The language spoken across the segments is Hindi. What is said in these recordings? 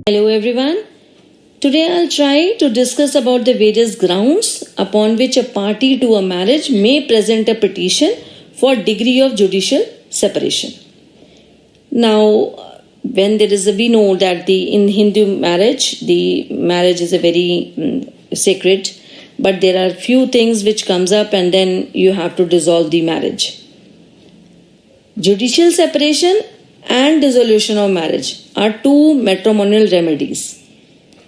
Hello everyone. Today I'll try to discuss about the various grounds upon which a party to a marriage may present a petition for degree of judicial separation. Now, when we know that in Hindu marriage, the marriage is a very sacred, but there are few things which comes up and then you have to dissolve the marriage. Judicial separation and dissolution of marriage are two matrimonial remedies.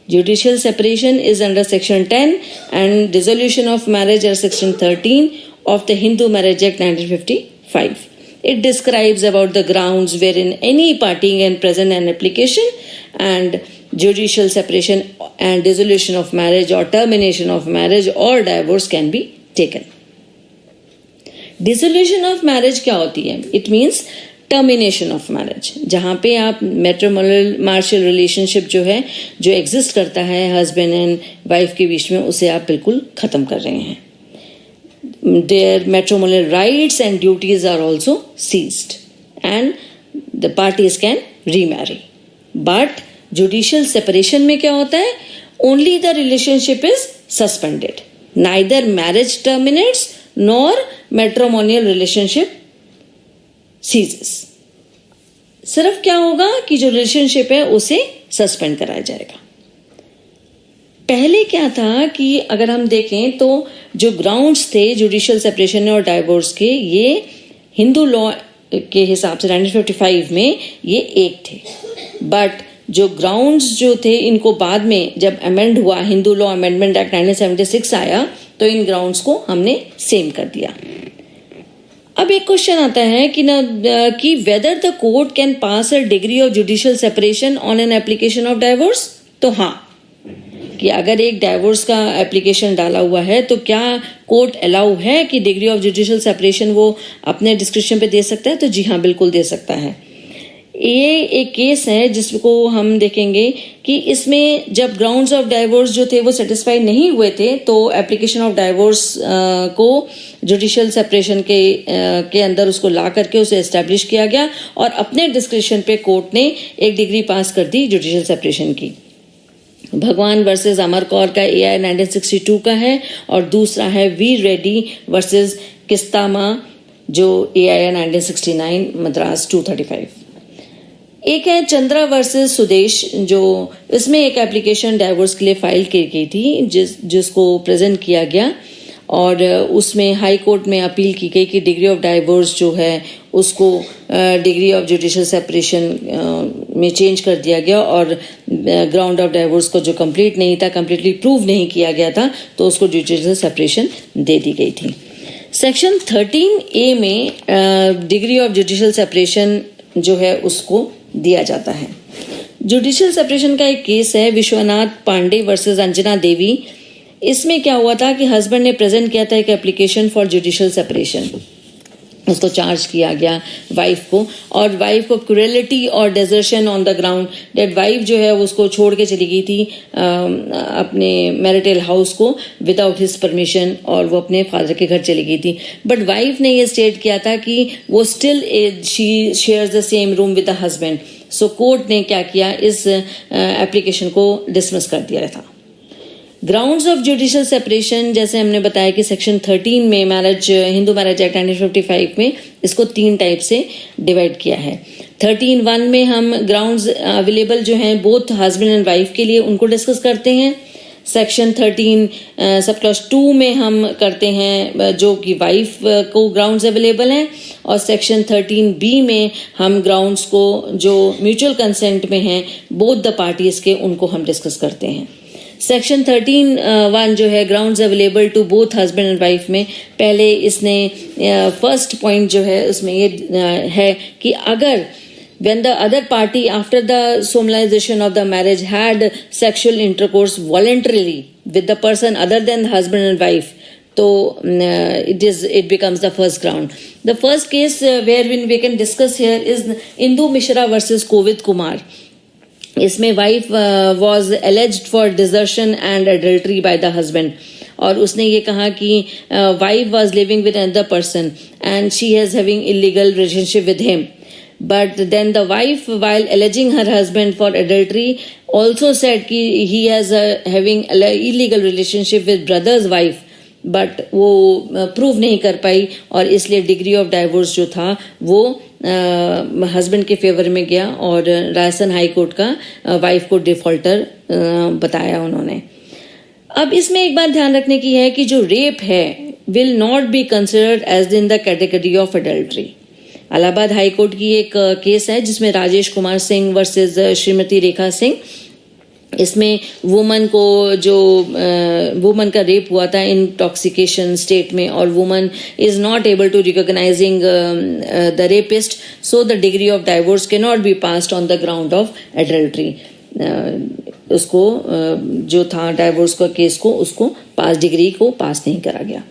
Judicial separation is under section 10 and dissolution of marriage are section 13 of the Hindu Marriage Act 1955. It describes about the grounds wherein any party can present an application and judicial separation and dissolution of marriage or termination of marriage or divorce can be taken. Dissolution of marriage क्या होती है? It means termination of marriage, जहाँ पे आप मैट्रिमोनियल मार्शल रिलेशनशिप जो है, जो एग्जिस्ट करता है हस्बैंड एंड वाइफ के बीच में, उसे आप बिल्कुल ख़त्म कर रहे हैं. Their matrimonial rights and duties are also ceased and the parties can remarry. But judicial separation में क्या होता है? Only the relationship is suspended. Neither marriage terminates nor matrimonial relationship ceases. सिर्फ क्या होगा कि जो रिलेशनशिप है उसे सस्पेंड कराया जाएगा. पहले क्या था कि अगर हम देखें तो जो ग्राउंड्स थे जुडिशियल सेपरेशन और डाइवोर्स के, ये हिंदू लॉ के हिसाब से 1955 में ये एक थे. बट जो ग्राउंड्स जो थे इनको बाद में जब अमेंड हुआ, हिंदू लॉ अमेंडमेंट एक्ट 1976 आया, तो इन ग्राउंड्स को हमने सेम कर दिया. अब एक क्वेश्चन आता है कि whether the court can pass a degree of judicial separation on an application of divorce. तो हाँ, कि अगर एक डाइवोर्स का एप्लीकेशन डाला हुआ है तो क्या कोर्ट अलाउ है कि डिग्री ऑफ जुडिशियल सेपरेशन वो अपने डिस्क्रिप्शन पे दे सकता है? तो जी हाँ, बिल्कुल दे सकता है. ये एक केस है जिसको हम देखेंगे कि इसमें जब ग्राउंड्स ऑफ डाइवोर्स जो थे वो सेटिस्फाई नहीं हुए थे, तो एप्लीकेशन ऑफ डाइवोर्स को जुडिशियल सेपरेशन के अंदर उसको ला करके उसे एस्टैब्लिश किया गया और अपने डिस्क्रिप्शन पे कोर्ट ने एक डिग्री पास कर दी जुडिशियल सेपरेशन की. भगवान वर्सेस अमर कौर का AI 1962 का है और दूसरा है वीर रेड्डी वर्सेस किस्तामा जो AI 1969 मद्रास 235. एक है चंद्रा वर्सेस सुदेश, जो इसमें एक एप्लीकेशन डाइवोर्स के लिए फाइल की गई थी जिसको प्रेजेंट किया गया और उसमें हाई कोर्ट में अपील की गई कि डिग्री ऑफ डाइवोर्स जो है उसको डिग्री ऑफ जुडिशियल सेपरेशन में चेंज कर दिया गया और ग्राउंड ऑफ डाइवोर्स को जो कंप्लीट नहीं था, कंप्लीटली प्रूव नहीं किया गया था, तो उसको जुडिशियल सेपरेशन दे दी गई थी. सेक्शन 13A में डिग्री ऑफ जुडिशियल सेपरेशन जो है उसको दिया जाता है. जुडिशियल सेपरेशन का एक केस है विश्वनाथ पांडे वर्सेस अंजना देवी. इसमें क्या हुआ था कि हस्बैंड ने प्रेजेंट किया था एक एप्लीकेशन फॉर जुडिशियल सेपरेशन. उसको चार्ज किया गया वाइफ को, और वाइफ को क्रूएलिटी और desertion on the ground that wife जो है उसको छोड़ के चली गई थी अपने मैरिटल हाउस को विदाउट हिज परमिशन, और वो अपने फादर के घर चली गई थी. बट वाइफ ने ये स्टेट किया था कि वो still she shares the same room with the husband. So court ने क्या किया, इस एप्लीकेशन को डिसमिस कर दिया था. ग्राउंड्स ऑफ जुडिशियल सेपरेशन, जैसे हमने बताया कि सेक्शन 13 में हिंदू मैरिज एक्ट 1955 में इसको 3 टाइप से डिवाइड किया है. 13(1) में हम ग्राउंड्स अवेलेबल जो हैं बोथ हस्बैंड एंड वाइफ के लिए, उनको डिस्कस करते हैं. सेक्शन 13 सब क्लॉज 2 में हम करते हैं जो कि वाइफ को ग्राउंड्स अवेलेबल हैं, और सेक्शन 13B में हम ग्राउंड्स को जो म्यूचुअल कंसेंट में हैं बोथ द पार्टीज के, उनको हम डिस्कस करते हैं. सेक्शन 13(1) जो है grounds available to both husband and wife में, पहले इसने फर्स्ट पॉइंट जो है उसमें ये है कि अगर when the other party after the solemnization of the marriage had sexual intercourse voluntarily with the person other than the husband and wife, so it becomes the first ground. The first case wherein we can discuss here is Indu Mishra versus Kovid Kumar. इसमें wife was alleged for desertion and adultery by the husband, और उसने ये कहा कि wife was living with another person and she has having illegal relationship with him. But then the wife, while alleging her husband for adultery, also said कि he has having illegal relationship with brother's wife, but वो प्रूव नहीं कर पाई और इसलिए डिग्री ऑफ डाइवोर्स जो था वो हस्बैंड के फेवर में गया और राजस्थान हाई कोर्ट का वाइफ को डिफॉल्टर बताया उन्होंने। अब इसमें एक बात ध्यान रखने की है कि जो रेप है will not be considered as in the category of adultery. Allahabad high court की एक केस है जिसमें राजेश कुमार सिंह वर्सेस श्रीमती रेखा सिंह, इसमें वुमन को जो वुमन का रेप हुआ था इंटॉक्सिकेशन स्टेट में और woman is not able to recognising the rapist, so the degree of divorce can not be passed on the ground of adultery. उसको जो था डाइवोर्स का केस को उसको पास डिग्री को पास नहीं करा गया।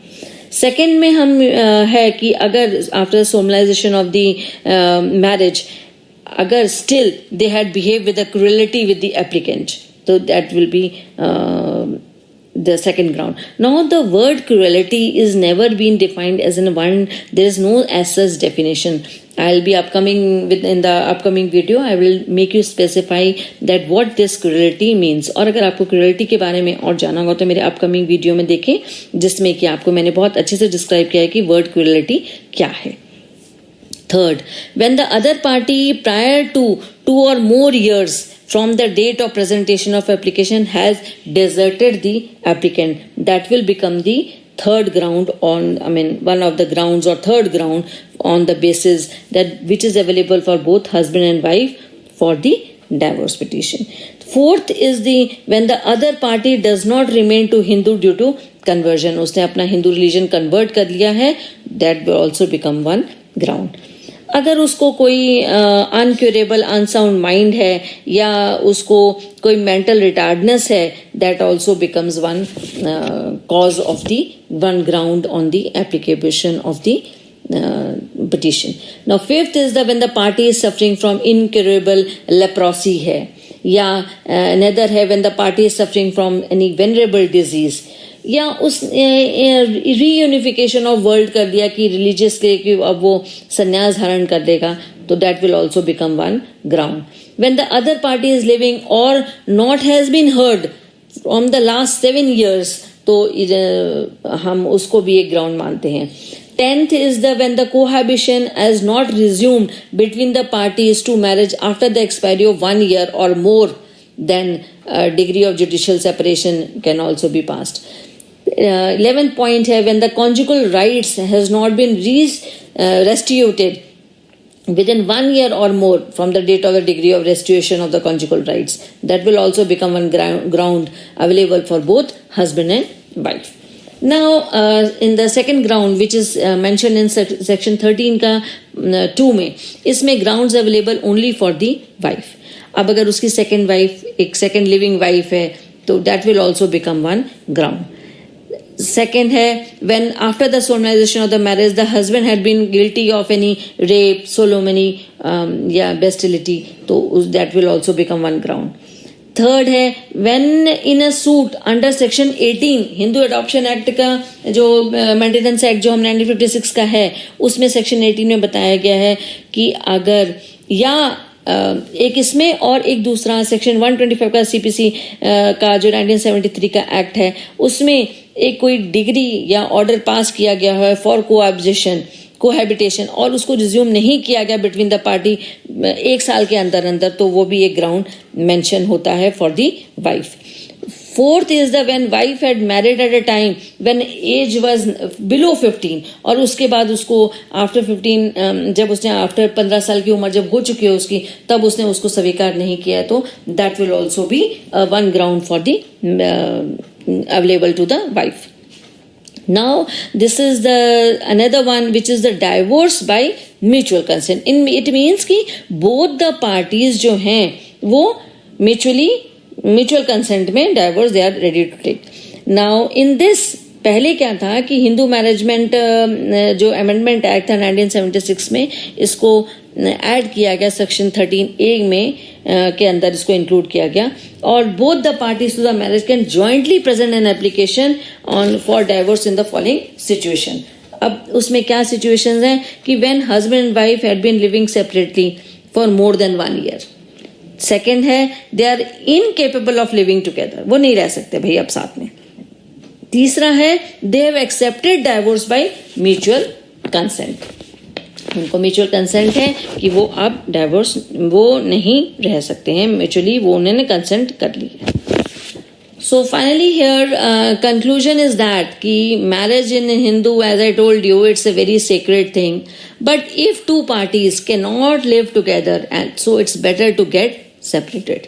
सेकेंड में हम है कि अगर आफ्टर सोमलाइजेशन ऑफ द मैरिज अगर still they had behaved with a cruelty with the applicant, so that will be the second ground. Now the word cruelty is never been defined as in one, there is no as such definition. I'll be in the upcoming video I will make you specify that what this cruelty means. और अगर आपको cruelty के बारे में और जानना होगा तो मेरे upcoming video में देखें जिसमें कि आपको मैंने बहुत अच्छे से describe किया है कि word cruelty क्या है। Third, when the other party prior to 2 or more years from the date of presentation of application has deserted the applicant, that will become the third ground on, one of the grounds or third ground on the basis that which is available for both husband and wife for the divorce petition. Fourth is when the other party does not remain to Hindu due to conversion, उसने अपना हिंदू रिलीजन कन्वर्ट कर लिया है, that will also become one ground. अगर उसको कोई अनक्यूरेबल अनसाउंड माइंड है या उसको कोई मेंटल रिटार्डनेस है, that also becomes one cause of the one ground on the application of the petition. Now fifth is that when the party is suffering from incurable leprosy है या another है when the party is suffering from any venerable disease या उस रीयूनिफिकेशन ऑफ वर्ल्ड कर दिया कि रिलीजियस के कि अब वो संन्यास धारण कर देगा, तो that will also become one ground. When the other party is living और not has been heard from the last 7 years, तो हम उसको भी एक ग्राउंड मानते हैं। 10th is when the cohabitation has not resumed between the parties to marriage after the expiry of 1 year or more, then degree of judicial separation can also be passed. 11th point है when the conjugal rights has not been restituted within 1 year or more from the date of the degree of restitution of the conjugal rights, that will also become one ground available for both husband and wife. Now in the second ground which is mentioned in section 13 का 2 में, इसमें grounds available only for the wife. अब अगर उसकी second wife एक second living wife है तो that will also become one ground. Second है when after the solemnization of the marriage the husband had been guilty of any rape, sodommy या bestiality, तो that will also become one ground. Third है when in a suit under section 18 Hindu adoption act का जो मेंटेनेंस एक्ट जो हम 1956 का है उसमें सेक्शन 18 में बताया गया है कि अगर या एक इसमें और एक दूसरा सेक्शन 125 का सीपीसी का जो 1973 का एक्ट है उसमें एक कोई डिग्री या ऑर्डर पास किया गया है फॉर कोहैबिटेशन और उसको रिज्यूम नहीं किया गया बिटवीन द पार्टी 1 साल के अंदर, तो वो भी एक ग्राउंड मेंशन होता है for the wife. Fourth is when wife had married at a time when age was below 15 और उसके बाद उसको after 15 जब उसने after 15 साल की उम्र जब हो चुकी है उसकी तब उसने उसको स्वीकार नहीं किया, तो that will also be one ground for the available to the wife. Now this is the another one which is the divorce by mutual consent. It means कि both the parties जो हैं वो म्यूचुअल कंसेंट में divorce they are ready to take. Now in this पहले क्या था कि हिंदू मैनेजमेंट जो अमेंडमेंट एक्ट था 1976 में इसको ऐड किया गया सेक्शन 13A में के अंदर इसको इंक्लूड किया गया और both the parties to the marriage can jointly present an application on for divorce in the following situation. अब उसमें क्या सिचुएशंस हैं कि when husband and wife had been living separately for more than 1 year, second है they are incapable of living together, वो नहीं रह सकते भाई अब साथ में। तीसरा है they have accepted divorce by mutual consent, उनको म्यूचुअल कंसेंट है कि वो अब डाइवोर्स वो नहीं रह सकते हैं, म्यूचुअली वो उन्होंने कंसेंट कर ली है। So finally here conclusion is that कि marriage in Hindu, as I told you, it's a very sacred thing, but if two parties cannot live together, and so it's better to get separated.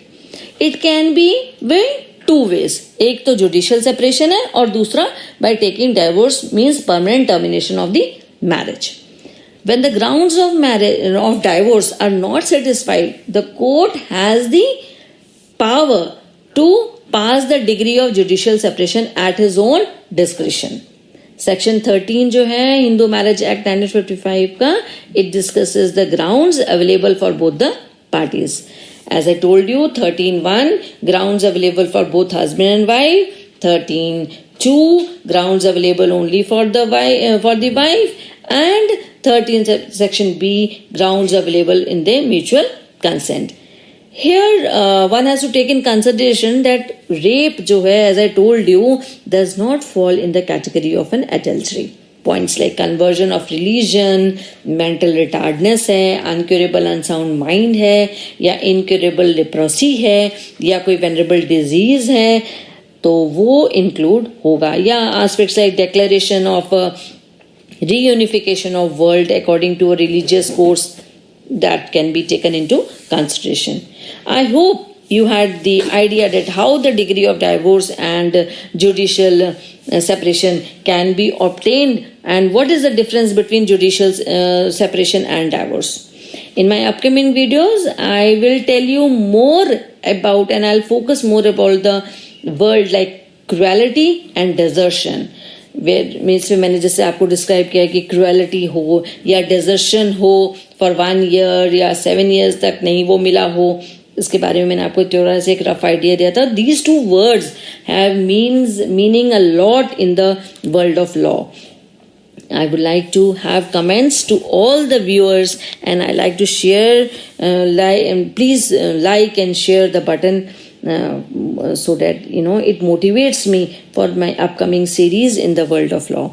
It can be by two ways, एक तो judicial separation है और दूसरा by taking divorce means permanent termination of the marriage. When the grounds of marriage of divorce are not satisfied, the court has the power to pass the degree of judicial separation at his own discretion. Section 13 जो है हिंदू मैरिज एक्ट 1955 का, it discusses the grounds available for both the parties. As I told you, 13(1) grounds available for both husband and wife, 13(2) grounds available only for the wife, and 13 section B grounds available in the mutual consent. Here one has to take in consideration that rape जो है, as I told you, does not fall in the category of an adultery. Points like conversion of religion, mental retardedness है, uncurable unsound mind है, या incurable leprosy है, या कोई venerable disease है, तो वो include होगा, या aspects like declaration of reunification of world according to a religious course that can be taken into consideration. I hope you had the idea that how the degree of divorce and judicial separation can be obtained and what is the difference between judicial separation and divorce. In my upcoming videos, I will tell you more about and I'll focus more about the word like cruelty and desertion. Means में मैंने जैसे आपको डिस्क्राइब किया कि क्रुएलिटी हो या डेजर्शन हो फॉर 1 year या 7 years तक नहीं वो मिला हो, इसके बारे में मैंने आपको थोड़ा सा एक रफ आइडिया दिया था. These two words have meaning a lot in the world of law. I would like to have comments to all the viewers and I like to share, please like and share the button so that it motivates me for my upcoming series in the world of law.